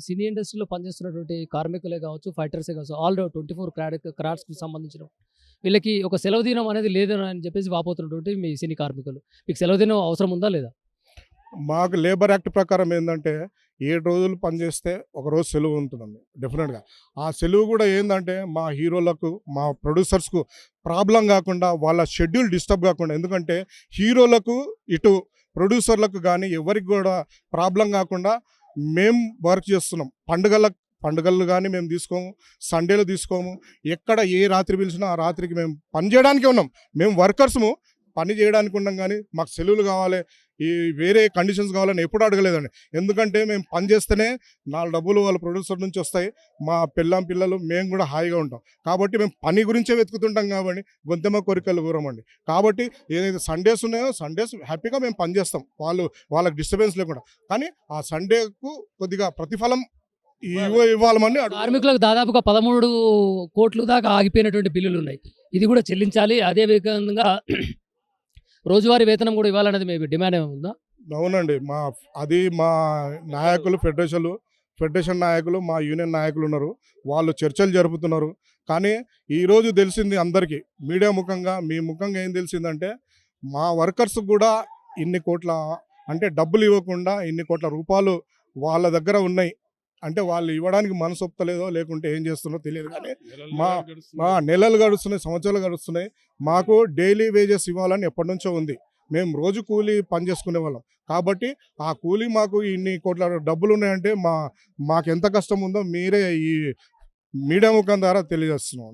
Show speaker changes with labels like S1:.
S1: సినీ ఇండస్ట్రీలో పనిచేస్తున్నటువంటి కార్మికులే కావచ్చు, ఫైటర్సే కావచ్చు, ఆల్ 24 క్రాఫ్ట్స్‌కి సంబంధించిన వీళ్ళకి ఒక సెలవు దినం అనేది లేదని చెప్పేసి వాపోతున్నటువంటి మీ సినీ కార్మికులు. మీకు సెలవు దినం అవసరం ఉందా లేదా?
S2: మాకు లేబర్ యాక్ట్ ప్రకారం ఏందంటే 7 రోజులు పనిచేస్తే ఒకరోజు సెలవు ఉంటుందండి డెఫినెట్‌గా. ఆ సెలవు గూడా ఏందంటే మా హీరోలకు, మా ప్రొడ్యూసర్స్‌కు ప్రాబ్లమ్ గాకుండా వాళ్ళ షెడ్యూల్ డిస్టర్బ్ గాకుండా ఎందుకంటే హీరోలకు, ఇటు ప్రొడ్యూసర్‌లకు గానీ ఎవరికి గూడా ప్రాబ్లమ్ గాకుండా మేము వర్క్ చేస్తున్నాం. పండుగలు గానీ మేము తీసుకోము. సండేలు తీసుకోము. ఎక్కడ ఏ రాత్రి పిలిచినా ఆ రాత్రికి మేము పని జేయడానికే ఉన్నాం. మేము వర్కర్స్‌ము. పని చేయడానికి ఉన్నాం కానీ మాకు సెలవులు కావాలి, ఈ వేరే కండిషన్స్ కావాలని ఎప్పుడు అడగలేదండి. ఎందుకంటే మేము పని చేస్తేనే 4 డబ్బులు వాళ్ళ ప్రొడ్యూసర్ నుంచి వస్తాయి. మా పిల్లలు మేము కూడా హాయిగా ఉంటాం. కాబట్టి మేము పని గురించే వెతుకుతుంటాం కాబట్టి గొంతెమ్మ కోరికలు కూరమండి. కాబట్టి ఏదైతే సండేస్ ఉన్నాయో సండేస్ హ్యాపీగా మేము పని చేస్తాం. వాళ్ళకి డిస్టర్బెన్స్ లేకుండా. కానీ ఆ సండేకు కొద్దిగా ప్రతిఫలం ఇవ్వాలని
S1: కార్మికులకు దాదాపుగా 13,00,00,000 దాకా ఆగిపోయినటువంటి బిల్లులున్నాయి. ఇది కూడా చెల్లించాలి. అదే విధంగా రోజువారీ వేతనం కూడా ఇవ్వాలనేది మీ డిమాండ్ ఏమైనా ఉందా?
S2: అవునండి. మా నాయకులు ఫెడరేషన్ నాయకులు, మా యూనియన్ నాయకులు ఉన్నారు. వాళ్ళు చర్చలు జరుపుతున్నారు. కానీ ఈరోజు తెలిసింది అందరికీ మీడియా ముఖంగా, మీ ముఖంగా ఏం తెలిసిందంటే మా వర్కర్స్‌కి కూడా ఇన్ని కోట్ల అంటే డబ్బులు ఇవ్వకుండా ఇన్ని కోట్ల రూపాయలు వాళ్ళ దగ్గర ఉన్నాయి. అంటే వాళ్ళు ఇవ్వడానికి మనసు ఒప్పుతలేదో లేకుంటే ఏం చేస్తున్నారో తెలియదు కానీ నెలలు గడుస్తున్నాయి, సంవత్సరాలు గడుస్తున్నాయి. మాకు డైలీ వేజెస్ ఇవ్వాలని ఎప్పటినుంచో ఉంది. మేము రోజు కూలీ పని చేసుకునే వాళ్ళం. కాబట్టి ఆ కూలీ మాకు ఇన్ని కోట్ల డబ్బులు ఉన్నాయంటే మాకెంత కష్టం ఉందో మీరే ఈ మీడియా ముఖం ద్వారా తెలియజేస్తున్నాం.